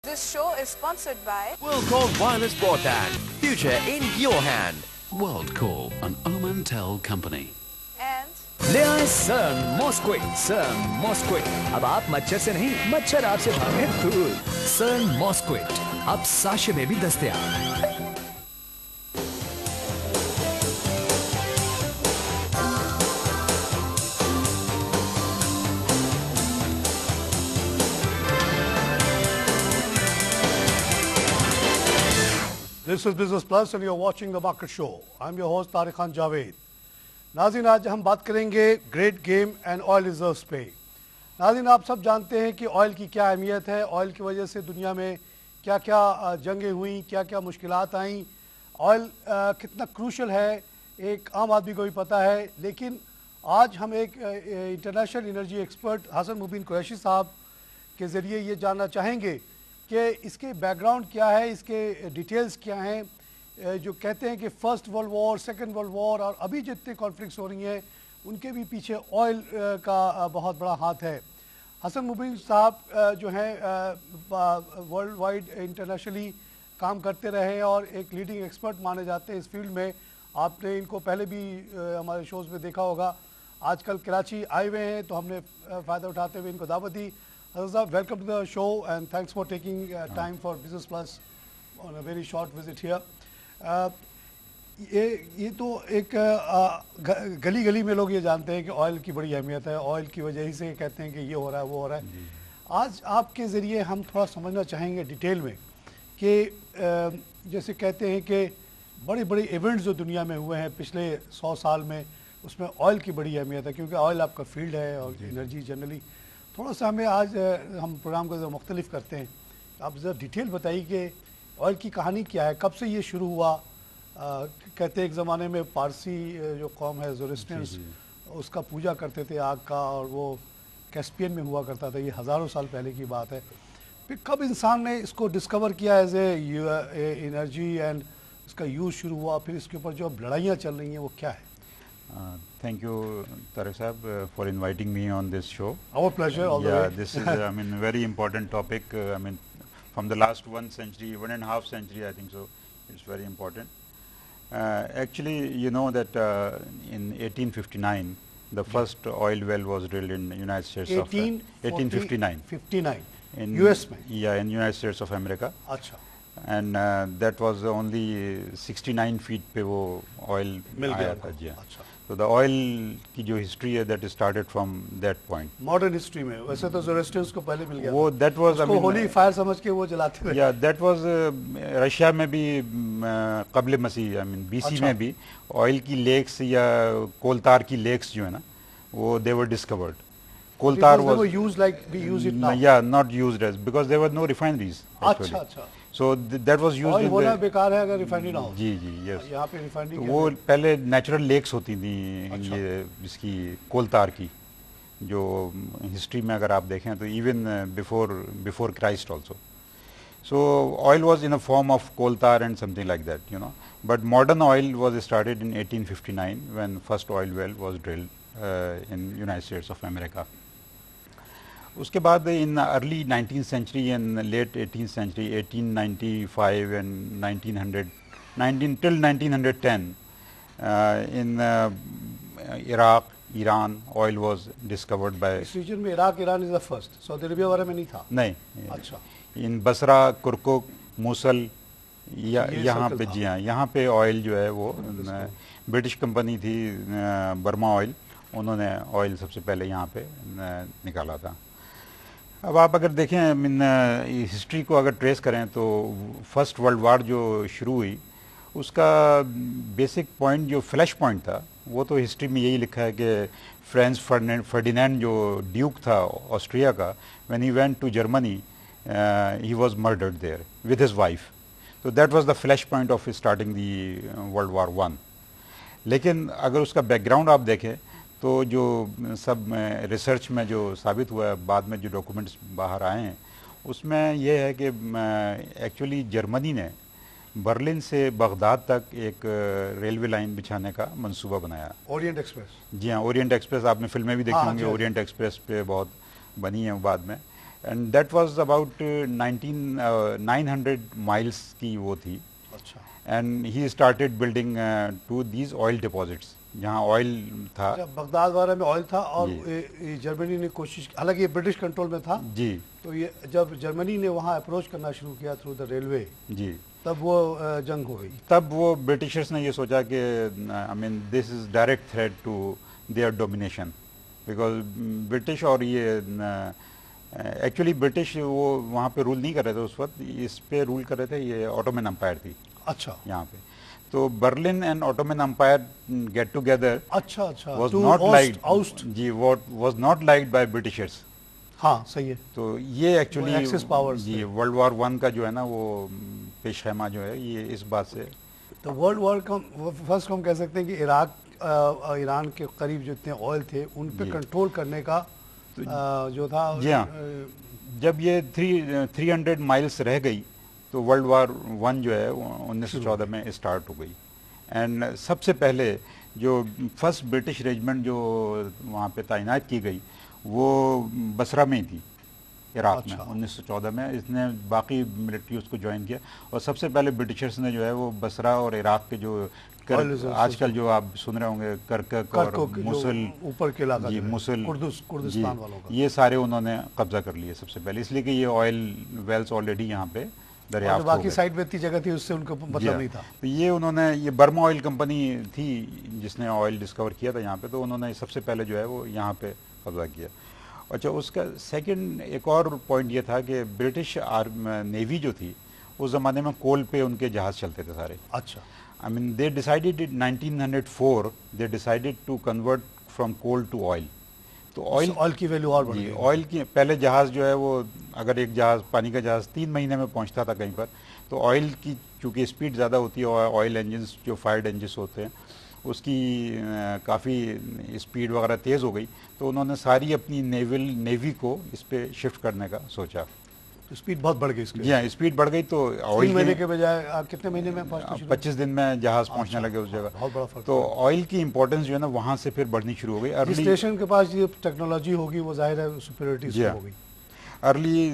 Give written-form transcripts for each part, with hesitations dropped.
This show is sponsored by WorldCall Wireless Broadband. Future in your hand. World Call, an Omantel company. and ले आए सन मॉस्क्विक। सन मॉस्क्विक, अब आप मच्छर से नहीं, मच्छर आपसे भागे दूर। सन मॉस्क्विक अब साशे में भी दस्तयाब। This is Business Plus and you're watching The Market Show. I'm your host Tariq Khan Javed. नाज़रीन, आज हम बात करेंगे great game and oil reserves पे। नाज़रीन, आप सब जानते हैं कि ऑयल की क्या अहमियत है, ऑयल की वजह से दुनिया में क्या क्या जंगें हुई, क्या क्या मुश्किलात आईं, ऑयल कितना क्रूशल है एक आम आदमी को भी पता है। लेकिन आज हम एक international energy expert Hasan Mubeen Qureshi साहब के ज़रिए ये जानना चाहेंगे कि इसके बैकग्राउंड क्या है, इसके डिटेल्स क्या हैं। जो कहते हैं कि first world war, second World war और अभी जितने कॉन्फ्लिक्ट्स हो रही हैं उनके भी पीछे ऑयल का बहुत बड़ा हाथ है। हसन मुबीन साहब जो हैं वर्ल्ड वाइड इंटरनेशनली काम करते रहे हैं और एक लीडिंग एक्सपर्ट माने जाते हैं इस फील्ड में। आपने इनको पहले भी हमारे शोज़ में देखा होगा। आजकल कराची आए हुए हैं तो हमने फ़ायदा उठाते हुए इनको दावत दी। Welcome to the show and thanks for taking time for Business Plus on a very short visit here. ये तो एक गली गली में लोग ये जानते हैं कि ऑयल की बड़ी अहमियत है, ऑयल की वजह ही से कहते हैं कि ये हो रहा है वो हो रहा है। आज आपके ज़रिए हम थोड़ा समझना चाहेंगे डिटेल में कि जैसे कहते हैं कि बड़े बड़े इवेंट्स जो दुनिया में हुए हैं पिछले 100 साल में, उसमें ऑयल की बड़ी अहमियत है क्योंकि ऑयल आपका फील्ड है और एनर्जी जनरली। थोड़ा सा हमें आज हम प्रोग्राम को जो मुख्तलिफ करते हैं, आप ज़रा डिटेल बताइए कि ऑयल की कहानी क्या है, कब से ये शुरू हुआ। कहते एक ज़माने में पारसी जो कौम है ज़ोरिस्ट्रियंस, उसका पूजा करते थे आग का, और वो कैस्पियन में हुआ करता था। ये हज़ारों साल पहले की बात है। फिर कब इंसान ने इसको डिस्कवर किया एज ए एनर्जी एंड इसका यूज़ शुरू हुआ, फिर इसके ऊपर जो अब लड़ाइयाँ चल रही हैं वो क्या है। Thank you, Tariq Sahab, for inviting me on this show. Our pleasure. All the way. This is, I mean, a very important topic. I mean, from the last 1 century, 1.5 century, I think so. It's very important. Actually, you know that in 1859, the first oil well was drilled in the United States 1859. 59. In US में? Yeah, in United States of America. अच्छा। And that was only 69 feet पे वो oil मिल गया था जी। अच्छा। So the oil की जो history है that started from that point. Modern history में वैसे तो ज़ोरेस्ट्रियंस को पहले मिल गया वो that was I mean Holi fire समझ के वो जलाते थे। yeah that was रशिया में भी कबल मसीह I mean BC में भी ऑयल की लेक्स या कोलतार की लेक्स जो है ना वो they were discovered. कोलतार was used like we use it now. Yeah, not used as because there were no refineries. अच्छा अच्छा। So that was used. Oil होना बेकार है अगर रिफाइनरी ना हो। जी जी यस। यहाँ पे रिफाइनरी तो वो पहले नेचुरल लेक्स होती थी ये इसकी कोलतार की, जो हिस्ट्री में अगर आप देखें तो even before Christ also. So oil was in a form of coal tar and something like that you know, but modern oil was started in 1859 when first oil well was drilled in United States of America. उसके बाद in early 19th century and late 18th century 1895 and 1900 till 1910 in Iraq Iran oil was discovered by. इस region में Iraq Iran is the first, Saudi Arabia वगैरह में नहीं था। नहीं। अच्छा। इन बसरा कुरकुक मूसल यहाँ पे जी हाँ यहाँ पे ऑयल जो है वो ब्रिटिश कंपनी थी बर्मा ऑयल, उन्होंने ऑयल सबसे पहले यहाँ पे निकाला था। अब आप अगर देखें आई मीन हिस्ट्री को अगर ट्रेस करें तो फर्स्ट वर्ल्ड वार जो शुरू हुई उसका बेसिक पॉइंट जो फ्लैश पॉइंट था वो तो हिस्ट्री में यही लिखा है कि फ्रांस फर्डिनेंड जो ड्यूक था ऑस्ट्रिया का, when he went to Germany he was murdered there with his wife. तो that was the flash point of starting the world war 1। लेकिन अगर उसका बैकग्राउंड आप देखें तो जो सब रिसर्च में जो साबित हुआ है, बाद में जो डॉक्यूमेंट्स बाहर आए हैं उसमें यह है कि एक्चुअली जर्मनी ने बर्लिन से बगदाद तक एक रेलवे लाइन बिछाने का मंसूबा बनाया। Orient express. जी हाँ, ओरिएंट एक्सप्रेस आपने फिल्में भी देखी होंगी। ओरिएंट एक्सप्रेस पे बहुत बनी है बाद में। And that was about 900 miles की वो थी. अच्छा. And he started building to these oil deposits, जहाँ ऑयल था. बगदाद वगैरह में ऑयल था और जी. ये जर्मनी ने कोशिश, हालांकि ये ब्रिटिश कंट्रोल में था जी. तो ये जब जर्मनी ने वहाँ अप्रोच करना शुरू किया थ्रू द रेलवे, जी. तब वो जंग हो गई. तब वो ब्रिटिशर्स ने ये सोचा कि I mean this is direct threat to their domination, because British और ये एक्चुअली ब्रिटिश वो वहाँ पे रूल नहीं कर रहे थे उस वक्त, इस पे रूल कर रहे थे ये ऑटोमन एम्पायर थी. अच्छा. यहाँ पे तो Berlin and Ottoman empire get together अच्छा अच्छा was to not liked. oust. जी, what was not liked by Britishers. हाँ सही है. तो ये एक्चुअली Axis powers जी थे. वर्ल्ड वॉर 1 का जो है ना वो पेशखैमा जो है ये इस बात से. तो वर्ल्ड वॉर का फर्स्ट हम कह सकते हैं कि इराक ईरान के करीब जितने ऑयल थे उन पे जी. कंट्रोल करने का जो था. जी हाँ. जब ये 300 माइल्स रह गई तो वर्ल्ड वॉर 1 जो है 1914 में स्टार्ट हो गई. एंड सबसे पहले जो फर्स्ट ब्रिटिश रेजिमेंट जो वहाँ पे तैनात की गई वो बसरा में ही थी, इराक अच्छा. में 1914 में. इसने बाकी मिलिट्री उसको ज्वाइन किया और सबसे पहले ब्रिटिशर्स ने जो है वो बसरा और इराक के जो आजकल जो आप सुन रहे होंगे करकक और मुसल, ऊपर के इलाका जी, मुसल, कुर्दिस्तान वालों का, ये सारे उन्होंने कब्जा कर लिए सबसे पहले, इसलिए कि ये ऑयल वेल्स ऑलरेडी यहाँ पे दरियाफ्त हो गए. बाकी साइड में इतनी जगह थी उससे उनको मतलब नहीं था. तो ये उन्होंने, ये बर्मा ऑयल कंपनी थी जिसने ऑयल डिस्कवर किया था यहाँ पे, तो उन्होंने सबसे पहले जो है वो यहाँ पे कब्जा किया. अच्छा, उसका सेकंड एक और पॉइंट ये था कि ब्रिटिश नेवी जो थी उस ज़माने में कोल पे उनके जहाज़ चलते थे सारे. अच्छा. I mean they decided in 1904 they decided to convert from coal to oil. तो ऑयल की वैल्यू और बढ़ गई. ऑयल की पहले जहाज़ जो है वो अगर एक जहाज़ पानी का जहाज़ 3 महीने में पहुंचता था कहीं पर, तो ऑयल की चूँकि स्पीड ज़्यादा होती है और ऑयल इंजन्स जो फायर्ड इंजन्स होते हैं उसकी काफ़ी स्पीड वगैरह तेज़ हो गई, तो उन्होंने सारी अपनी नेवी को इस पे शिफ्ट करने का सोचा. तो स्पीड बहुत बढ़ गई इसकी. जी हाँ, स्पीड बढ़ गई. तो 3 महीने के बजाय आप कितने महीने में पहुंचना शुरू? 25 दिन में जहाज़ पहुंचने लगे उस जगह. बहुत बड़ा फर्क. तो ऑयल की इंपॉर्टेंस जो है ना वहाँ से फिर बढ़नी शुरू हो गई. जिस अर्ली स्टेशन के पास ये टेक्नोलॉजी होगी वो जाहिर है सुपीरियरिटी जी हाँ. हो गई. अर्ली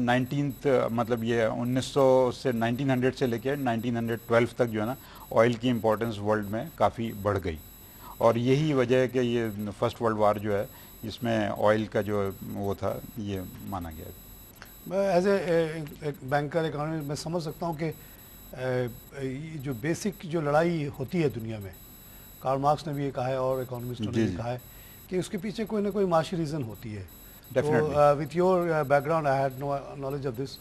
19th मतलब ये 1900 से 1900 से लेकर 1912 तक जो है ना ऑयल की इंपॉर्टेंस वर्ल्ड में काफ़ी बढ़ गई. और यही वजह है कि ये फर्स्ट वर्ल्ड वार जो है इसमें ऑयल का जो वो था ये माना गया. मैं एज ए बैंकर इकोनॉमिस्ट मैं समझ सकता हूँ कि जो बेसिक जो लड़ाई होती है दुनिया में, कार्ल मार्क्स ने भी ये कहा है और इकोनॉमिस्टों ने भी कहा है कि उसके पीछे कोई ना कोई माशी रीज़न होती है. With your background I had no knowledge of this,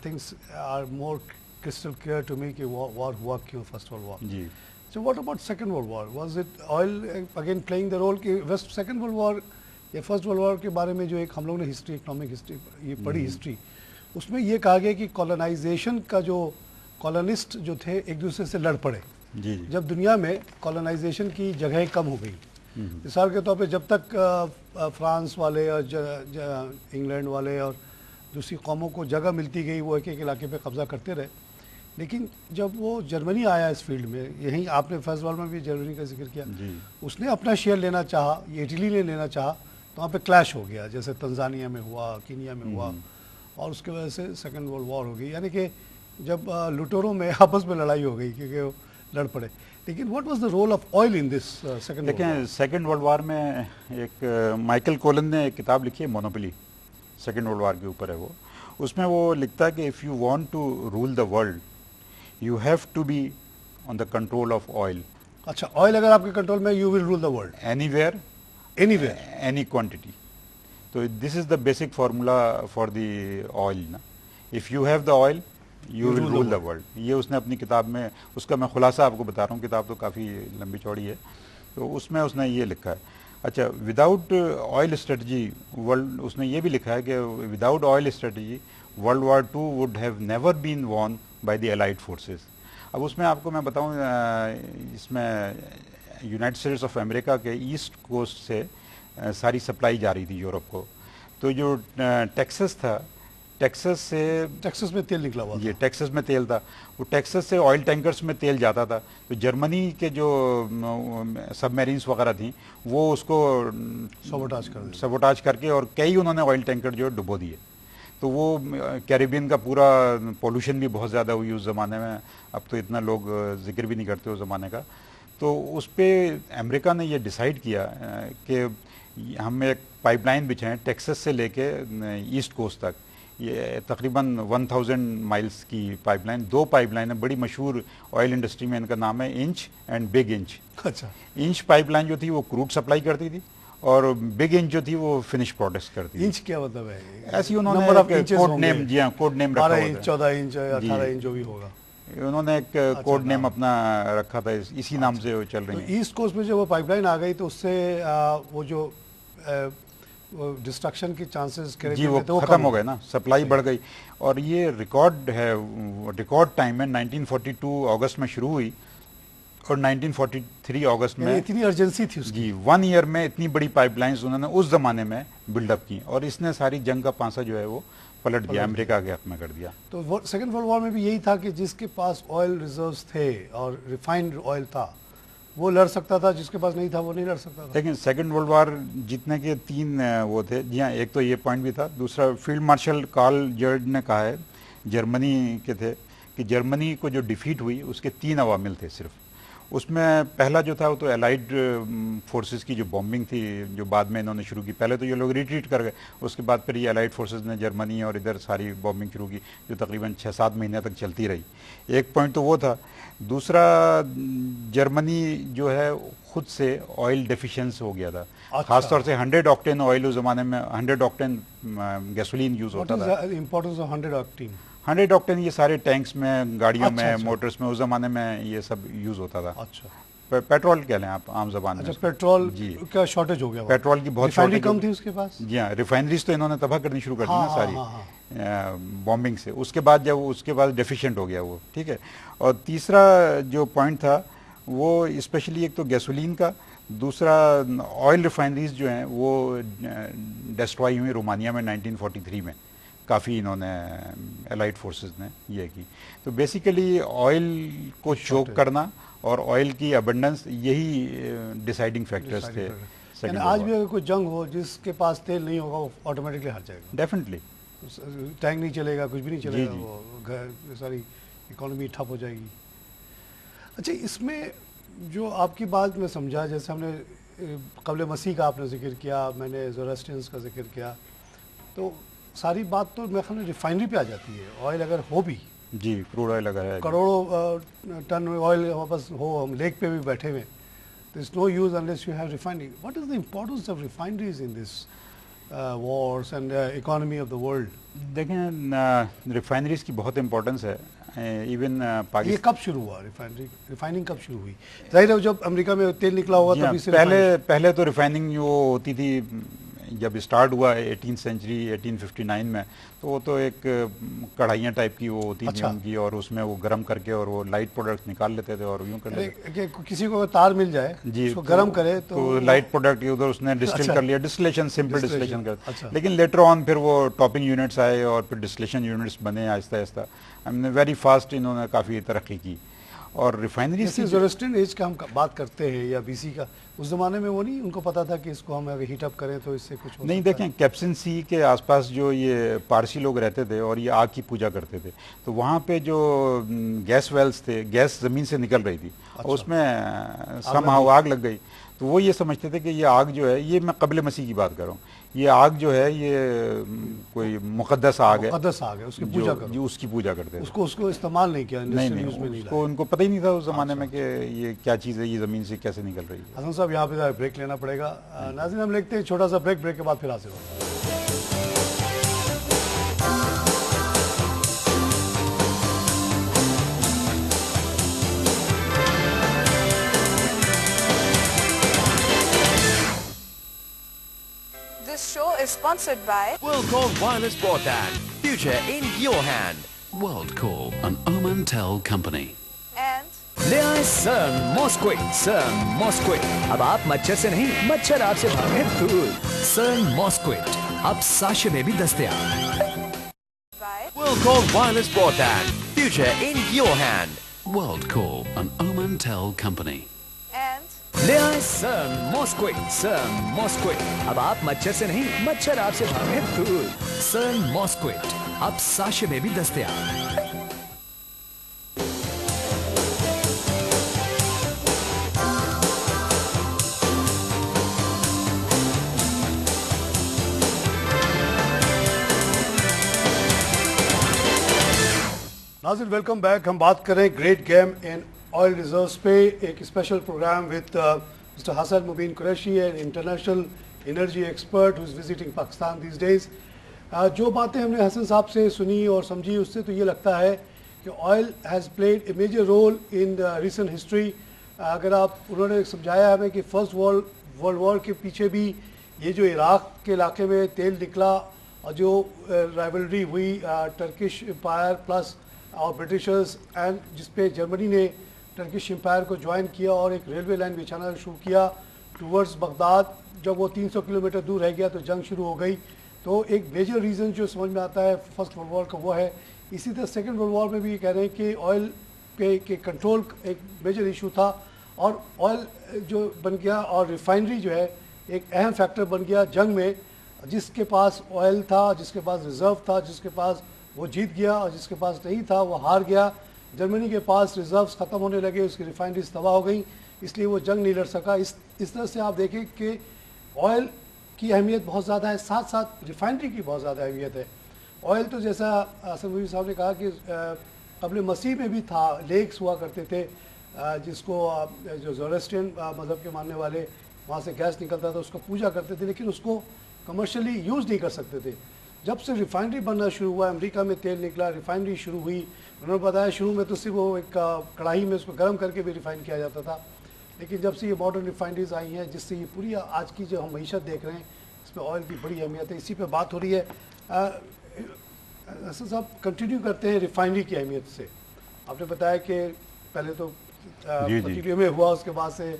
things are more crystal clear to me कि war हुआ क्यों फर्स्ट वर्ल्ड वॉर. जी. So what about second world war? Was it oil again playing the role कि waste second World war या first world war के बारे में जो एक हम लोग ने हिस्ट्री, इकोनॉमिक हिस्ट्री ये पढ़ी हिस्ट्री, उसमें ये कहा गया कि कॉलोनाइजेशन का जो कॉलोनिस्ट जो थे एक दूसरे से लड़ पड़े. जी. जब दुनिया में कॉलोनाइजेशन की जगह कम हो गई, मिसाल के तौर पे जब तक फ्रांस वाले और इंग्लैंड वाले और दूसरी कौमों को जगह मिलती गई वो एक एक इलाके पे कब्जा करते रहे, लेकिन जब वो जर्मनी आया इस फील्ड में, यहीं आपने फर्स्ट वर्ल्ड में भी जर्मनी का जिक्र किया, उसने अपना शेयर लेना चाहा, ये इटली ने लेना चाहा, तो वहाँ पे क्लैश हो गया, जैसे तंजानिया में हुआ, कीनिया में हुआ, और उसके वजह से सेकंड वर्ल्ड वॉर हो गई. यानी कि जब लुटेरों में आपस में लड़ाई हो गई क्योंकि वो लड़ पड़े. लेकिन what was the role of oil in this second? देखिए, सेकंड वर्ल्ड वॉर में एक माइकल कोलन ने एक किताब लिखी है मोनोपोली, सेकंड वर्ल्ड वॉर के ऊपर है वो. उसमें वो लिखता है कि if you want to rule the world you have to be on the control of oil. अच्छा, ऑयल अगर आपके कंट्रोल में, you will rule the world anywhere, any quantity. तो this is the basic formula for the oil ना. If you have the oil you will rule the world. ये उसने अपनी किताब में, उसका मैं खुलासा आपको बता रहा हूँ, किताब तो काफ़ी लंबी चौड़ी है, तो उसमें उसने ये लिखा है. अच्छा, विदाउट ऑयल स्ट्रेटजी वर्ल्ड, उसने ये भी लिखा है कि without oil strategy World War 2 would have never been won by the allied forces. अब उसमें आपको मैं बताऊं, इसमें यूनाइटेड स्टेट्स ऑफ अमेरिका के ईस्ट कोस्ट से सारी सप्लाई जा रही थी यूरोप को. तो जो टेक्सास था टेक्सास से, टेक्सास में तेल निकला हुआ ये टेक्सास में तेल था, वो टेक्सास से ऑयल टैंकर्स में तेल जाता था, तो जर्मनी के जो सबमरीन्स वगैरह थी वो उसको सबोटाज करके और कई उन्होंने ऑयल टैंकर जो डुबो दिए। तो वो कैरिबियन का पूरा पोल्यूशन भी बहुत ज़्यादा हुई उस ज़माने में, अब तो इतना लोग जिक्र भी नहीं करते उस ज़माने का। तो उस पर अमेरिका ने ये डिसाइड किया कि हम एक पाइपलाइन बिछाएं टेक्सास से लेके ईस्ट कोस्ट तक, ये तकरीबन 1000 माइल्स की पाइपलाइन, 2 पाइपलाइन है बड़ी मशहूर ऑयल इंडस्ट्री में, इनका नाम है इंच एंड बिग इंच। अच्छा। इंच पाइपलाइन जो थी वो क्रूड सप्लाई करती थी और बिग इंच जो थी वो फिनिश प्रोडक्ट्स करती थी। इंच क्या मतलब है? ऐसी उन्होंने कोड नेम, जी हाँ, कोड नेम रखा हुआ 12 इंच 14 इंच 18 इंच जो भी होगा, उन्होंने एक कोड नेम अपना रखा था, इसी नाम से वो चल रही है। ईस्ट कोस्ट में जब वो पाइपलाइन आ गई तो उससे वो जो डिस्ट्रक्शन के चांसेस जी वो खत्म हो गए ना, सप्लाई बढ़ गई। और ये रिकॉर्ड है, रिकॉर्ड टाइम में 1942 अगस्त में शुरू हुई और 1943 अगस्त में, इतनी अर्जेंसी थी उसकी। जी 1 ईयर में इतनी बड़ी पाइपलाइंस उन्होंने उस जमाने में बिल्डअप की और इसने सारी जंग का पांसा जो है वो पलट दिया, अमेरिका के हक में कर दिया। तो सेकंड वर्ल्ड वॉर में भी यही था कि जिसके पास ऑयल रिजर्व्स थे और रिफाइंड ऑयल था वो लड़ सकता था, जिसके पास नहीं था वो नहीं लड़ सकता था। लेकिन सेकंड वर्ल्ड वॉर जीतने के 3 वो थे, जी हाँ, एक तो ये पॉइंट भी था, दूसरा फील्ड मार्शल कार्ल जर्ज ने कहा है, जर्मनी के थे, कि जर्मनी को जो डिफीट हुई उसके 3 अवामिल थे सिर्फ। उसमें पहला जो था वो तो अलाइड फोर्सेस की जो बॉम्बिंग थी जो बाद में इन्होंने शुरू की, पहले तो ये लोग रिट्रीट कर गए, उसके बाद फिर ये अलाइड फोर्सेस ने जर्मनी और इधर सारी बॉम्बिंग शुरू की जो तकरीबन 6-7 महीने तक चलती रही। एक पॉइंट तो वो था। दूसरा, जर्मनी जो है खुद से ऑयल डेफिशिएंस हो गया था। अच्छा। खासतौर से 100 ऑक्टेन ऑयल उस जमाने में 100 ऑक्टेन गैसोलीन यूज होता था। Importance of 100 octane? 100 ऑक्टेन ये सारे टैंक्स में, गाड़ियों में, मोटर्स में उस जमाने में ये सब यूज होता था। अच्छा। पेट्रोल कह लें आप आम जबान में। अच्छा, पेट्रोल का शॉर्टेज हो गया, पेट्रोल की बहुत शॉर्टेज कम थी उसके पास। जी हाँ, रिफाइनरीज तो इन्होंने तबाह करनी शुरू कर दी ना सारी बॉम्बिंग से। उसके बाद जब उसके बाद डेफिशिएंट हो गया वो, ठीक है। और तीसरा जो पॉइंट था वो स्पेशली एक तो गैसोलीन का, दूसरा ऑयल रिफाइनरीज जो हैं वो डिस्ट्रॉय हुई रोमानिया में 1943 में, काफ़ी इन्होंने एलाइड फोर्सेस ने ये की। तो बेसिकली ऑयल को चोक करना और ऑयल की अबंडेंस यही डिसाइडिंग फैक्टर्स थे। आज भी अगर कोई जंग हो जिसके पास तेल नहीं होगा वो ऑटोमेटिकली हार जाएगा। डेफिनेटली टैंक नहीं चलेगा, कुछ भी नहीं चलेगा, वो सारी इकोनॉमी ठप हो जाएगी। अच्छा, इसमें जो आपकी बात में समझा, जैसे हमने क़ब्ल मसीह का आपने जिक्र किया, मैंने ज़ोरास्ट्रियंस का जिक्र किया, तो सारी बात तो मेरे ख्याल में रिफाइनरी पे आ जाती है। ऑयल अगर हो भी, जी क्रूड ऑयल अगर है, करोड़ों टन ऑयल वापस हो, हम लेक पे भी बैठे हुए, तो it's no use unless you have refinery. What is the importance of refineries in this wars and economy of the world? देखें, रिफाइनरीज की बहुत इंपॉर्टेंस है। इवन पाकिस्तान, ये कब शुरू हुआ रिफाइनिंग कब शुरू हुई? जाहिर है जब अमेरिका में तेल निकला होगा तभी से। पहले तो रिफाइनिंग जो होती थी, जब स्टार्ट हुआ 18वीं सेंचुरी 1859 में, तो वो तो एक कढ़ाइयाँ टाइप की वो होती थी उनकी, और उसमें वो गर्म करके और वो लाइट प्रोडक्ट्स निकाल लेते थे और यूँ कर लेते। किसी को तार मिल जाए जी, उसको गर्म करे तो लाइट प्रोडक्ट उधर उसने डिस्टिल कर लिया, डिस्टिलेशन, सिंपल डिस्टिलेशन कर। लेकिन लेटर ऑन फिर वो टॉपिंग यूनिट्स आए और फिर डिस्टिलेशन यूनिट्स बने आहिस्ता आहिस्ता। हमने वेरी फास्ट इन्होंने काफ़ी तरक्की की। और रिफाइनरी से ज़ोरास्ट्रियन एज का हम बात करते हैं या बीसी का, उस ज़माने में वो नहीं उनको पता था कि इसको हम अगर हीट अप करें तो इससे कुछ हो नहीं। देखें, कैप्सन सी के आसपास जो ये पारसी लोग रहते थे और ये आग की पूजा करते थे, तो वहाँ पे जो गैस वेल्स थे, गैस ज़मीन से निकल रही थी, अच्छा। उसमें समहाउ आग लग गई, तो वो ये समझते थे कि ये आग जो है, ये मैं क़ब्ल मसीह की बात कर रहा हूँ, ये आग जो है ये कोई मुक़द्दस आग है, उसकी पूजा करो, जो उसकी पूजा करते हैं। उसको इस्तेमाल नहीं किया, नहीं, उसको उनको पता ही नहीं था उस ज़माने में कि ये क्या चीज़ है, ये ज़मीन से कैसे निकल रही है। हसन साहब, यहाँ पे ब्रेक लेना पड़ेगा। नाज़रीन, हम लेते हैं छोटा सा ब्रेक के बाद फिर हाजिर होंगे। This show is sponsored by WorldCall Wireless Broadband. Future in your hand. WorldCall, an Omantel company. and ले आए सन मॉस्क्विक। सन मॉस्क्विक, अब आप मच्छर से नहीं, मच्छर आपसे भागे दूर। सन मॉस्क्विक अब साशे में भी दस्तयाब। World Call Wireless Broadband. Future in your hand. World Call, an Omantel company. And ले आए सन मॉस्क्विक। सन मॉस्क्विक, अब आप मच्छर से नहीं, मच्छर आपसे भागे दूर। सन मॉस्क्विक, अब साशे में भी दस्तयाब। नाज़रीन वेलकम बैक। हम बात करें great game in oil reserves पे, एक special programme with mister Hasan Mubeen Qureshi, an international energy expert who is visiting Pakistan these days. जो बातें हमने हसन साहब से सुनी और समझी, उससे तो ये लगता है कि oil has played a major role in the recent history. अगर आप उन्होंने समझाया हमें कि फर्स्ट वर्ल्ड वॉर के पीछे भी ये जो इराक़ के इलाके में तेल निकला और जो राइवलरी हुई टर्किश एम्पायर प्लस और ब्रिटिशर्स एंड जिसपे जर्मनी ने टर्किश एम्पायर को ज्वाइन किया और एक रेलवे लाइन बिछाना शुरू किया टूवर्ड्स बगदाद। जब वो 300 किलोमीटर दूर रह गया तो जंग शुरू हो गई। तो एक मेजर रीज़न जो समझ में आता है फर्स्ट वर्ल्ड वॉर का वो है। इसी तरह सेकेंड वर्ल्ड वॉर में भी कह रहे हैं कि ऑयल पे के कंट्रोल एक मेजर इशू था और ऑयल जो बन गया और रिफाइनरी जो है एक अहम फैक्टर बन गया जंग में। जिसके पास ऑयल था, जिसके पास रिज़र्व था, जिसके पास वो जीत गया और जिसके पास नहीं था वो हार गया। जर्मनी के पास रिजर्व्स ख़त्म होने लगे, उसकी रिफाइनरीज तबाह हो गई, इसलिए वो जंग नहीं लड़ सका। इस तरह से आप देखें कि ऑयल की अहमियत बहुत ज़्यादा है, साथ साथ रिफाइनरी की बहुत ज़्यादा अहमियत है। ऑयल तो जैसा असद साहब ने कहा कि कबल मसीह में भी था, लेक्स हुआ करते थे जिसको जो ज़ोरेस्ट्रियन मज़हब के मानने वाले वहाँ से गैस निकलता था, उसको पूजा करते थे, लेकिन उसको कमर्शियली यूज़ नहीं कर सकते थे। जब से रिफाइनरी बनना शुरू हुआ, अमेरिका में तेल निकला, रिफाइनरी शुरू हुई। उन्होंने बताया शुरू में तो सिर्फ वो एक कढ़ाई में उसको गर्म करके भी रिफाइन किया जाता था, लेकिन जब से ये मॉडर्न रिफाइनरीज आई हैं जिससे ये पूरी आज की जो हम मीशत देख रहे हैं इसमें ऑयल की बड़ी अहमियत है। इसी पे बात हो रही है। साहब कंटिन्यू करते हैं रिफाइनरी की अहमियत से। आपने बताया कि पहले तो पेट्रोलियम में हुआ, उसके बाद से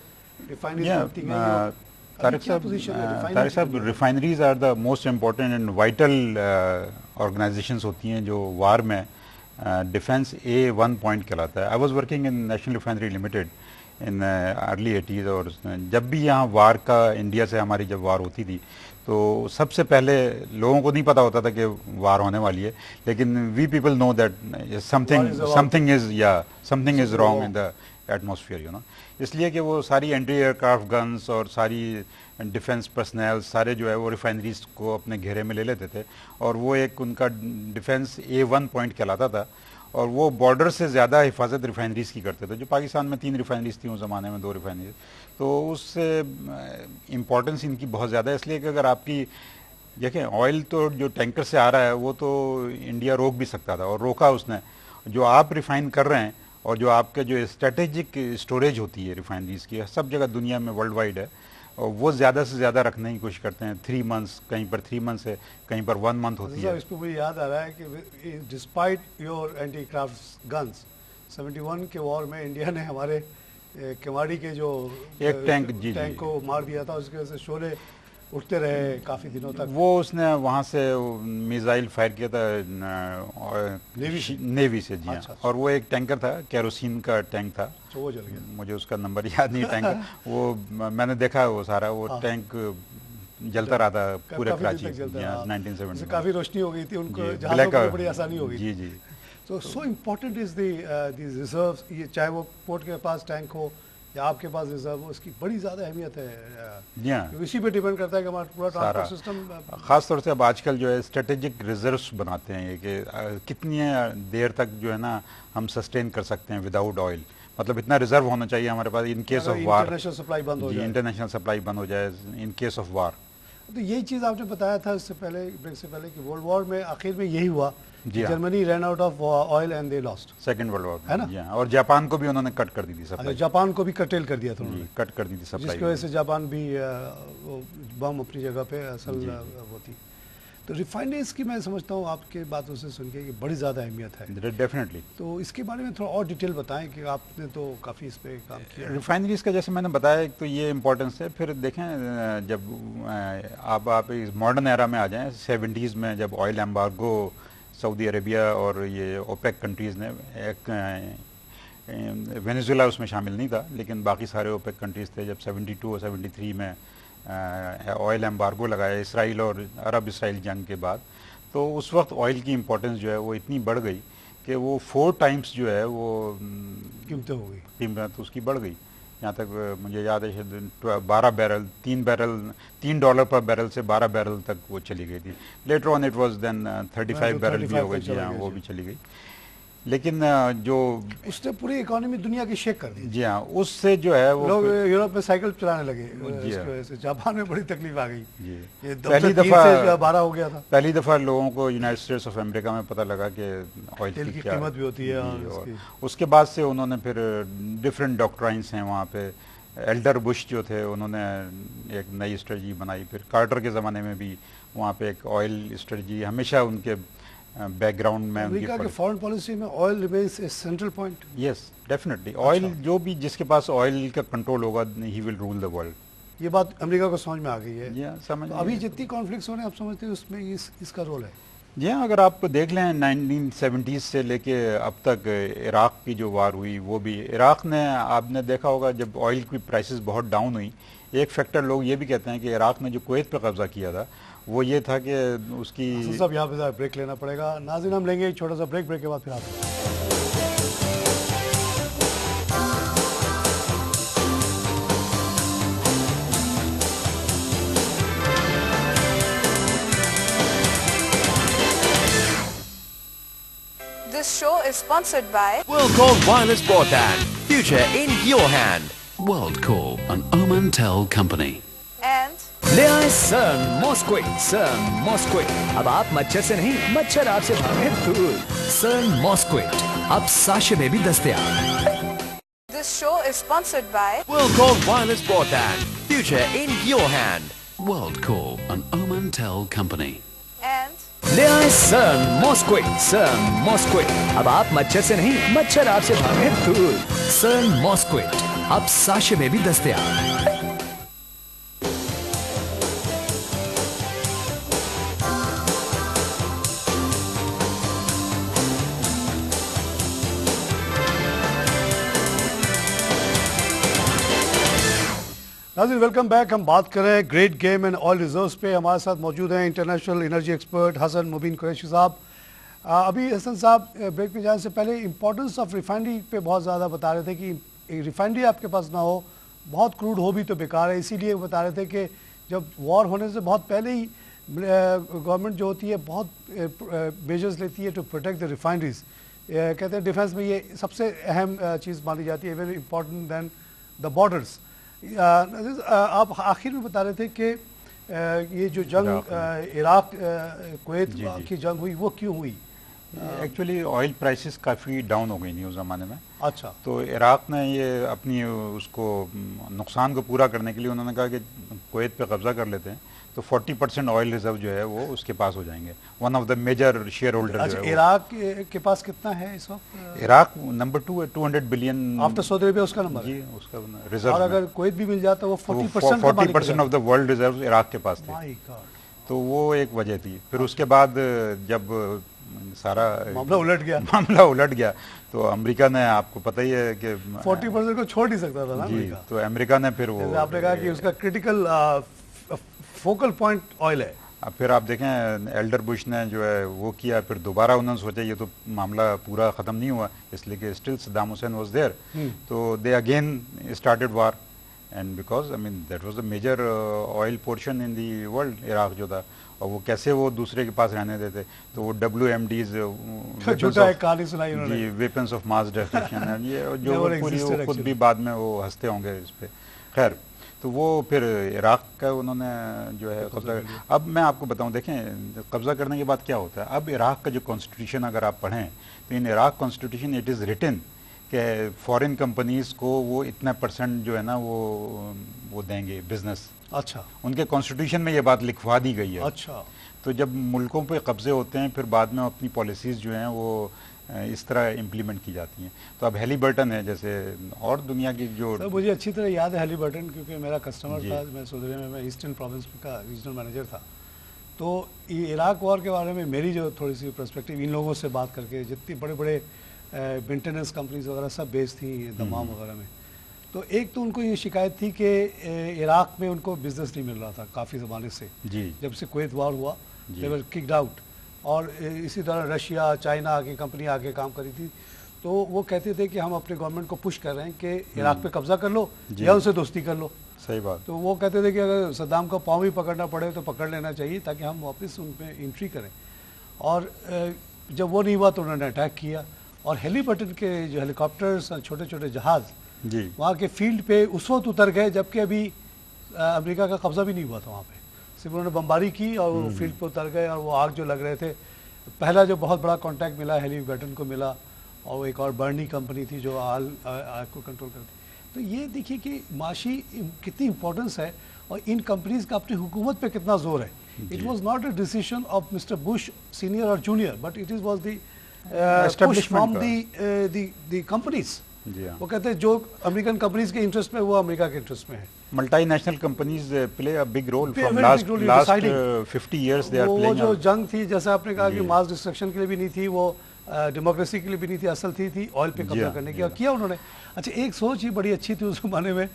रिफाइनरी बनती गई। Tariq sahab, refineries are the most important and vital organisations होती हैं जो वार में डिफेंस A1 पॉइंट कहलाता है। I was working in national refinery limited in early 80s और जब भी यहाँ वार का इंडिया से हमारी जब वार होती थी तो सबसे पहले लोगों को नहीं पता होता था कि वार होने वाली है, लेकिन we people know that something is wrong in the atmosphere, you know. इसलिए कि वो सारी एंटी एयरक्राफ्ट गन्स और सारी डिफेंस पर्सनल सारे जो है वो रिफाइनरीज को अपने घेरे में ले लेते थे और वो एक उनका डिफेंस A1 पॉइंट कहलाता था और वो बॉर्डर से ज़्यादा हिफाजत रिफाइनरीज की करते थे। जो पाकिस्तान में 3 रिफाइनरीज थी उस ज़माने में, 2 रिफाइनरीज, तो उससे इम्पोर्टेंस इनकी बहुत ज़्यादा है। इसलिए कि अगर आपकी देखें ऑयल तो जो टैंकर से आ रहा है वो तो इंडिया रोक भी सकता था और रोका उसने। जो आप रिफाइन कर रहे हैं और जो आपके जो स्ट्रेटेजिक स्टोरेज होती है रिफाइनरीज की सब जगह दुनिया में वर्ल्ड वाइड है और वो ज़्यादा से ज़्यादा रखने की कोशिश करते हैं। 3 मंथ्स, कहीं पर 3 मंथ्स है, कहीं पर 1 मंथ होती है। इस पर मुझे याद आ रहा है कि despite your anti craft guns 71 के वॉर में इंडिया ने हमारे केवाड़ी के जो एक टैंक को मार दिया था, उसकी वजह से शोले उठते रहे काफ़ी दिनों तक। वो उसने वहाँ से मिसाइल फायर किया था नेवी से, जी हाँ। अच्छा। और वो एक टैंकर था, केरोसिन का टैंक था, तो वो जल गया। मुझे उसका नंबर याद नहीं टैंक वो मैंने देखा वो सारा वो टैंक जलता रहा था पूरे कराची 1970 में। काफ़ी रोशनी हो गई थी उनको, जहाज़ों को बड़ी आसानी हो गई। जी जी। So important is the reserves, ये चाहे वो पोर्ट के पास टैंक हो या आपके पास रिजर्व हो, उसकी बड़ी ज़्यादा अहमियत है। इसी पे डिपेंड करता है कि हमारा पूरा ट्रांसपोर्ट सिस्टम। ख़ास तौर से अब आजकल जो है स्ट्रेटेजिक रिजर्व्स बनाते हैं ये कि कितनी देर तक जो है ना हम सस्टेन कर सकते हैं विदाउट ऑयल। मतलब इतना रिजर्व होना चाहिए हमारे पास in case of war, international supply बंद हो जाए, इंटरनेशनल सप्लाई बंद हो जाए इन केस ऑफ वार। तो यही चीज़ आपने बताया था इससे पहले, ब्रेक से पहले, कि वर्ल्ड वॉर में आखिर में यही हुआ, Germany run out of oil and they lost. Second World war है ना। और जापान को भी उन्होंने कट कर दी थी सप्लाई। जापान को भी कटेल कर दिया था उन्होंने, कट कर दी थी सप्लाई, जिसकी वजह से जापान भी बम अपनी जगह पे असल होती। तो रिफाइनरीज की मैं समझता हूँ आपके बातों से सुन के कि बड़ी ज़्यादा अहमियत है। डेफिनेटली। तो इसके बारे में थोड़ा और डिटेल बताएं कि आपने तो काफ़ी इस पे काम किया। रिफाइनरीज का जैसे मैंने बताया, एक तो ये इम्पोर्टेंस है। फिर देखें जब आप इस मॉडर्न एरा में आ जाएं, 70s में जब ऑयल एम्बार्गो सऊदी अरेबिया और ये ओपेक कंट्रीज़ ने एक वेनेजुएला उसमें शामिल नहीं था, लेकिन बाकी सारे ओपेक कंट्रीज़ थे। जब 72 और 73 में ऑयल एम्बार्गो लगाया इसराइल और अरब इसराइल जंग के बाद, तो उस वक्त ऑयल की इम्पोर्टेंस जो है वो इतनी बढ़ गई कि वो 4 टाइम्स जो है वो कीमतें हो गई, कीमत उसकी बढ़ गई। यहाँ तक मुझे याद है 12 बैरल, 3 डॉलर पर बैरल से 12 बैरल तक वो चली गई थी। Later on it was then 35 barrel भी हो गई जी हाँ, वो भी चली गई। लेकिन जो उसने पूरी इकोनॉमी दुनिया की शेक कर दी जी हाँ, उससे जो है वो लोग यूरोप में साइकिल चलाने लगे, जी इसकी वजह से जापान में बड़ी तकलीफ आ गई जी। ये पहली 3 दफा से 12 हो गया था। पहली दफा लोगों को यूनाइटेड स्टेट्स ऑफ अमेरिका में पता लगा कि ऑयल तेल की क्या कीमत भी होती है जी, और और इसकी। उसके बाद से उन्होंने फिर डिफरेंट डॉक्ट्राइन्स हैं वहाँ पे। एल्डर बुश जो थे उन्होंने एक नई स्ट्रेटजी बनाई, फिर कार्टर के ज़माने में भी वहाँ पे एक ऑयल स्ट्रेटजी हमेशा उनके बैकग्राउंड में अमेरिका के फॉरेन पॉलिसी में oil remains a central point. Yes definitely, oil जो भी जिसके पास ऑयल का कंट्रोल होगा he will rule the world. ये बात अमेरिका को समझ में आ गई है। जी हाँ, समझ तो अभी जितनी कॉन्फ्लिक्ट्स हो रहे हैं आप समझते हैं उसमें इसका रोल है? जी हाँ, अगर आप देख लें 1970s से लेके अब तक इराक की जो वार हुई, वो भी इराक ने, आपने देखा होगा जब ऑयल की प्राइसेस बहुत डाउन हुई, एक फैक्टर लोग ये भी कहते हैं कि इराक ने जो कुवैत पर कब्जा किया था वो ये था कि उसकी सब यहाँ पे ब्रेक लेना पड़ेगा। नाज़रीन हम लेंगे एक छोटा सा ब्रेक के बाद फिर आते हैं। This show is sponsored by WorldCall Wireless Broadband. Future in your hand. WorldCall, an Omantel company. and ले आए सन मॉस्क्विक। सन मॉस्क्विक, अब आप मच्छर से नहीं, मच्छर आपसे भागे दूर। सन मॉस्क्विक अब साशे में भी दस्तयाब। this show is sponsored by WorldCall Wireless Broadband. Future in your hand. WorldCall, an Omantel company. and ले आए सन मॉस्क्विक। सन मॉस्क्विक, अब आप मच्छर से नहीं, मच्छर आपसे भागे दूर। सन मॉस्क्विक अब साशे में भी दस्तयाब। नाज़रीन वेलकम बैक। हम बात कर रहे हैं great game and oil reserves पे। हमारे साथ मौजूद हैं international energy expert Hasan Mubeen Qureshi साहब। अभी हसन साहब ब्रेक में जाने से पहले इंपॉर्टेंस ऑफ रिफाइनरी पे बहुत ज़्यादा बता रहे थे कि रिफाइनरी आपके पास ना हो, बहुत क्रूड हो भी तो बेकार है। इसीलिए बता रहे थे कि जब वॉर होने से बहुत पहले ही गवर्नमेंट जो होती है बहुत मेजर्स लेती है टू प्रोटेक्ट द रिफाइनरीज। कहते हैं डिफेंस में ये सबसे अहम चीज़ मानी जाती है, very important than the borders. आप आखिर में बता रहे थे कि ये जो जंग इराक कुवैत की जंग हुई वो क्यों हुई? एक्चुअली ऑयल प्राइसेस काफ़ी डाउन हो गई थी उस ज़माने में। अच्छा, तो इराक ने ये अपनी उसको नुकसान को पूरा करने के लिए उन्होंने कहा कि कुवैत पे कब्जा कर लेते हैं तो 40% ऑयल रिजर्व जो है वो उसके पास हो जाएंगे। One of the major shareholder अच्छा, जो है इराक के पास कितना है इस वक्त? इराक नंबर 2 है, 200 बिलियन आफ्टर सऊदी अरेबिया उसका नंबर जी, है। उसका और रिजर्व। अगर कुवैत भी मिल जाता वो 40% of the world reserve Iraq के पास थे। माय गॉड, तो वो एक वजह थी। फिर उसके बाद जब सारा मामला उलट गया तो अमेरिका ने, आपको पता ही है कि 40% को छोड़ नहीं सकता था ना जी, अमेरिका। तो अमेरिका ने फिर वो, आपने कहा कि उसका क्रिटिकल फोकल पॉइंट ऑयल है। अब फिर आप देखें एल्डर बुश ने जो है वो किया, फिर दोबारा उन्होंने सोचा ये तो मामला पूरा ख़त्म नहीं हुआ, इसलिए कि still Saddam Hussein was there, तो they again started war and because I mean that was the major oil portion in the world, Iraq जो था। और वो कैसे वो दूसरे के पास रहने देते, तो वो WMDs झूठा एक कहानी सुनाई उन्होंने, वेपन्स ऑफ मास डिस्ट्रक्शन, ये जो Never पूरी existed वो खुद भी actually. बाद में वो हंसते होंगे इस पे। खैर, तो वो फिर इराक का उन्होंने जो है कब्जा। अब मैं आपको बताऊं, देखें कब्जा करने के बाद क्या होता है। अब इराक का जो कॉन्स्टिट्यूशन अगर आप पढ़ें तो in Iraq constitution it is written कि फॉरेन कंपनीज को वो इतना % जो है ना वो देंगे बिजनेस। अच्छा, उनके कॉन्स्टिट्यूशन में ये बात लिखवा दी गई है। अच्छा, तो जब मुल्कों पे कब्जे होते हैं फिर बाद में अपनी पॉलिसीज़ जो हैं वो इस तरह इम्प्लीमेंट की जाती हैं। तो अब हैलिबर्टन है जैसे, और दुनिया की जो सर मुझे अच्छी तरह याद है हैलिबर्टन, क्योंकि मेरा कस्टमर था। मैं सऊदी अरब में ईस्टर्न प्रोविंस का रीजनल मैनेजर था। तो ये इराक वॉर के बारे में मेरी जो थोड़ी सी पर्सपेक्टिव इन लोगों से बात करके, जितनी बड़े बड़े मेंटेनेंस कंपनीज वगैरह सब बेस थी दमाम वगैरह में, तो एक तो उनको ये शिकायत थी कि इराक में उनको बिजनेस नहीं मिल रहा था काफ़ी ज़माने से, जब से कुवैत वॉर हुआ दे वर किक्ड आउट। और इसी तरह रशिया चाइना आके कंपनी आके काम करी थी, तो वो कहते थे कि हम अपने गवर्नमेंट को पुश कर रहे हैं कि इराक पे कब्जा कर लो या उनसे दोस्ती कर लो। सही बात। तो वो कहते थे कि अगर सद्दाम का पाँव भी पकड़ना पड़े तो पकड़ लेना चाहिए ताकि हम वापस उन पर एंट्री करें। और जब वो नहीं हुआ तो उन्होंने अटैक किया और हेलीपैड के जो हेलीकॉप्टर्स छोटे छोटे जहाज़ वहाँ के फील्ड पे उस वक्त उतर गए जबकि अभी अमेरिका का कब्जा भी नहीं हुआ था वहाँ पे। सिर्फ उन्होंने बमबारी की और वो फील्ड पे उतर गए और वो आग जो लग रहे थे, पहला जो बहुत बड़ा कॉन्टैक्ट मिला हेलीपैड को मिला, और एक और बर्नी कंपनी थी जो आग को कंट्रोल करती। तो ये देखिए कि माशी कितनी इंपॉर्टेंस है और इन कंपनीज का अपनी हुकूमत पे कितना जोर है। It was not a decision of mister Bush senior और junior, but it was the push from the companies. वो कहते हैं जो अमेरिकन कंपनीज के इंटरेस्ट में, वो अमेरिका के इंटरेस्ट में है। Multinational companies play a big role from last 50 years they are playing. वो जो जंग थी, जैसे आपने कहा कि मास डिस्ट्रक्शन के लिए भी नहीं थी, वो डेमोक्रेसी के लिए भी नहीं थी, असल थी ऑयल पे कब्जा करने की, और किया उन्होंने। अच्छा, एक सोच ही बड़ी अच्छी थी उस जमाने में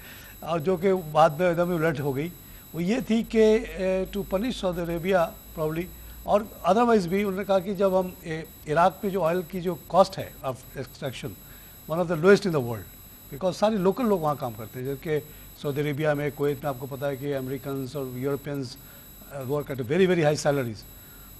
और जो कि बाद में एकदम उलट हो गई, वो ये थी कि to punish Saudi Arabia probably और अदरवाइज भी, उन्होंने कहा कि जब हम इराक पे जो ऑयल की जो कॉस्ट है of extraction one of the lowest in the world, because सारे लोकल लोग वहाँ काम करते हैं, जबकि सऊदी अरेबिया में, कुवैत में आपको पता है कि अमेरिकन और Europeans work at very very high salaries.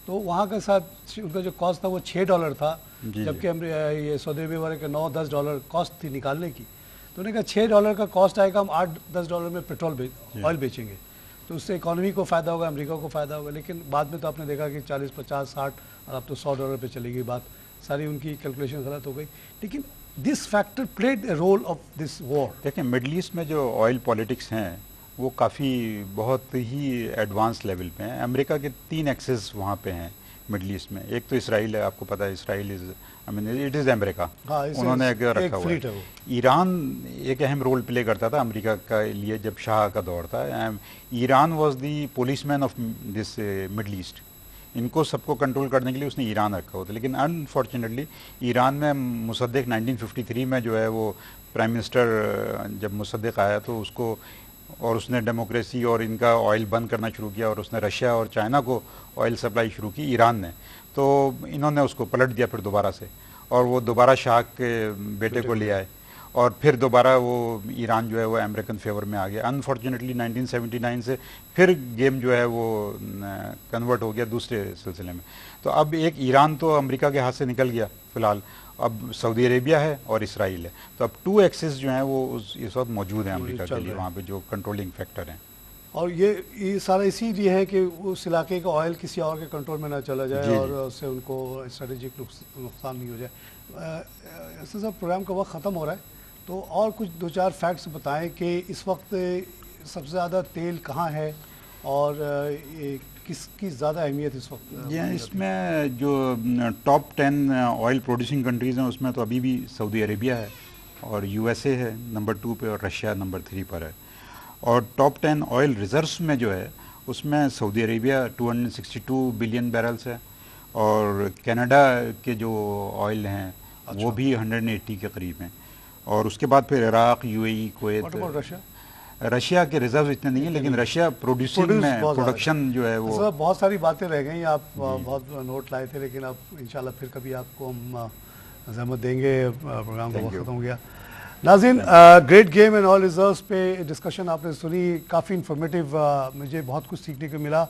तो वहाँ के साथ उनका जो कॉस्ट था वो $6 था, जबकि ये सऊदी अरेबिया वाले के $9-10 कॉस्ट थी निकालने की। तो उन्होंने कहा $6 का कॉस्ट आएगा, हम $8-10 में पेट्रोल ऑयल बेचेंगे, तो उससे इकोनॉमी को फ़ायदा होगा, अमेरिका को फ़ायदा होगा। लेकिन बाद में तो आपने देखा कि 40, 50, 60 और अब तो $100 पे चली गई बात, सारी उनकी कैलकुलेशन गलत हो गई। लेकिन this factor played a role of this war. देखिए, मिडल ईस्ट में जो ऑयल पॉलिटिक्स हैं वो काफ़ी बहुत ही एडवांस लेवल पे हैं। अमेरिका के 3 एक्सेस वहाँ पे हैं मिडल ईस्ट में। एक तो इसराइल है, आपको पता है Israel is I mean it is America, उन्होंने एक रखा हुआ है। ईरान एक अहम रोल प्ले करता था अमेरिका का लिए जब शाह का दौर था। Iran was the policeman of this middle east. इनको सबको कंट्रोल करने के लिए उसने ईरान रखा होता। लेकिन अनफॉर्चुनेटली ईरान में मुसद्दिक 1953 में जो है वो प्राइम मिनिस्टर जब मुसद्दिक आया तो उसको, और उसने डेमोक्रेसी और इनका ऑयल बंद करना शुरू किया और उसने रशिया और चाइना को ऑयल सप्लाई शुरू की ईरान ने, तो इन्होंने उसको पलट दिया फिर दोबारा से, और वो दोबारा शाह के बेटे को ले आए और फिर दोबारा वो ईरान जो है वो अमेरिकन फेवर में आ गया। अनफॉर्चुनेटली 1979 से फिर गेम जो है वो कन्वर्ट हो गया दूसरे सिलसिले में। तो अब एक ईरान तो अमेरिका के हाथ से निकल गया फिलहाल, अब सऊदी अरेबिया है और इसराइल है। तो अब 2 एक्सेस जो हैं वो इस वक्त मौजूद हैं अमेरिका के लिए, वहाँ पे जो कंट्रोलिंग फैक्टर हैं। और ये सारा इसीलिए है कि उस इलाके का ऑयल किसी और के कंट्रोल में ना चला जाए और उससे उनको स्ट्रेटेजिक नुकसान नहीं हो जाए। ऐसे सब प्रोग्राम का वक्त ख़त्म हो रहा है, तो और कुछ 2-4 फैक्ट्स बताएं कि इस वक्त सबसे ज़्यादा तेल कहाँ है और किसकी ज़्यादा अहमियत इस वक्त? इसमें जो टॉप 10 ऑयल प्रोड्यूसिंग कंट्रीज़ हैं उसमें तो अभी भी सऊदी अरेबिया है और यूएसए है नंबर 2 पे और रशिया नंबर 3 पर है। और टॉप 10 ऑयल रिजर्व्स में जो है उसमें सऊदी अरेबिया 262 बिलियन बैरल्स है और कनाडा के जो ऑयल हैं वो भी 180 के करीब हैं। और उसके बाद फिर इराक, यूएई, कुवैत। रशिया के रिजर्व इतने नहीं है, लेकिन रशिया प्रोडक्शन जो है वो बहुत सारी बातें रह गई। आप बहुत नोट लाए थे, लेकिन अब इंशाल्लाह फिर कभी आपको हम ज़हमत देंगे। प्रोग्राम का वक्त खत्म हो गया। नाज़रीन, great game and oil reserves पे डिस्कशन आपने सुनी, काफ़ी इंफॉर्मेटिव, मुझे बहुत कुछ सीखने को मिला।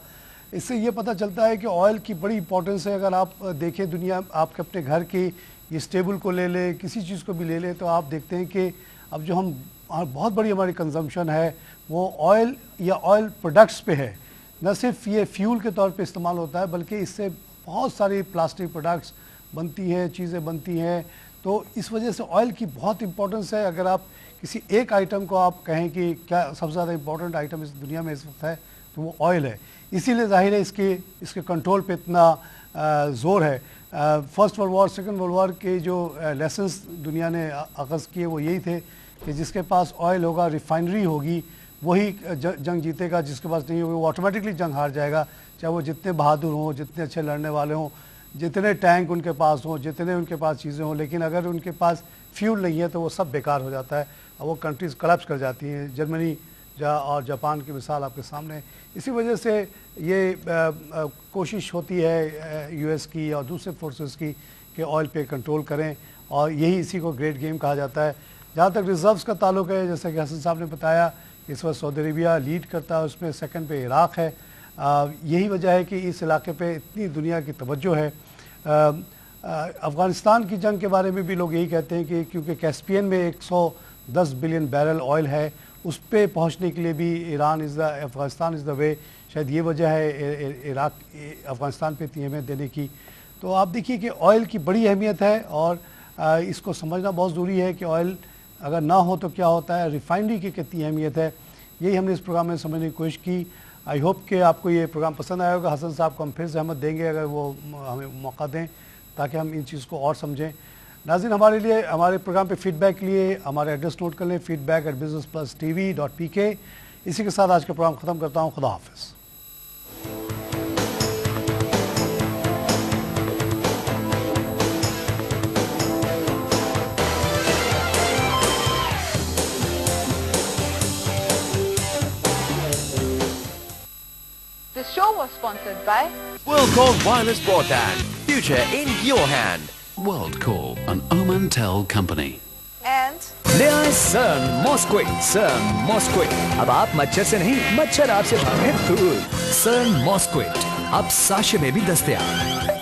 इससे ये पता चलता है कि ऑयल की बड़ी इंपॉर्टेंस है। अगर आप देखें दुनिया, आपके अपने घर की ये स्टेबल को ले लें, किसी चीज़ को भी ले लें, तो आप देखते हैं कि अब जो हम बहुत बड़ी हमारी कंजम्पशन है वो ऑयल या ऑयल प्रोडक्ट्स पे है। न सिर्फ ये फ्यूल के तौर पे इस्तेमाल होता है, बल्कि इससे बहुत सारी प्लास्टिक प्रोडक्ट्स बनती हैं, चीज़ें बनती हैं। तो इस वजह से ऑयल की बहुत इंपॉर्टेंस है। अगर आप किसी एक आइटम को आप कहें कि क्या सबसे ज़्यादा इंपॉर्टेंट आइटम इस दुनिया में इस वक्त है, तो वो ऑयल है। इसीलिए जाहिर है इसके कंट्रोल पे इतना ज़ोर है। First world war, second world war के जो लेसन्स दुनिया ने अख़ज़ किए वो यही थे कि जिसके पास ऑयल होगा, रिफाइनरी होगी, वही जंग जीतेगा, जिसके पास नहीं होगी वो ऑटोमेटिकली जंग हार जाएगा, चाहे वो जितने बहादुर हों, जितने अच्छे लड़ने वाले हों, जितने टैंक उनके पास हों, जितने उनके पास चीज़ें हों, लेकिन अगर उनके पास फ्यूल नहीं है तो वो सब बेकार हो जाता है और वो कंट्रीज़ कलप्स कर जाती हैं। जर्मनी और जापान की मिसाल आपके सामने। इसी वजह से ये कोशिश होती है यूएस की और दूसरे फोर्सेस की कि ऑयल पे कंट्रोल करें, और यही इसी को ग्रेट गेम कहा जाता है। जहाँ तक रिजर्व्स का ताल्लुक है, जैसा कि हसन साहब ने बताया, इस वक्त सऊदी अरेबिया लीड करता है, उसमें सेकंड पे इराक़ है। यही वजह है कि इस इलाके पे इतनी दुनिया की तवज्जो है। अफ़गानिस्तान की जंग के बारे में भी लोग यही कहते हैं कि क्योंकि कैस्पियन में 110 बिलियन बैरल ऑयल है, उस पे पहुँचने के लिए भी अफ़गानिस्तान इज़ द वे। शायद ये वजह है इराक़ अफ़गानिस्तान पे इतनी अहमियत देने की। तो आप देखिए कि ऑयल की बड़ी अहमियत है और इसको समझना बहुत ज़रूरी है कि ऑयल अगर ना हो तो क्या होता है, रिफाइनरी की कितनी अहमियत है। यही हमने इस प्रोग्राम में समझने की कोशिश की। आई होप कि आपको ये प्रोग्राम पसंद आया होगा। हसन साहब को हम फिर सहमत देंगे अगर वो हमें मौका दें, ताकि हम इन चीज़ को और समझें। नाज़रीन, हमारे प्रोग्राम पे फीडबैक के लिए हमारे एड्रेस नोट कर लें, feedback@businessplusTV.pk। इसी के साथ आज का प्रोग्राम ख़त्म करता हूँ। खुदा हाफिज़। This show was sponsored by WorldCall Wireless Broadband. Future in your hand. World Call, an Omantel company. and ले आए सन मॉस्क्विक। सन मॉस्क्विक, अब आप मच्छर से नहीं, मच्छर आपसे भागे दूर। सन मॉस्क्विक अब साशे में भी दस्तयाब।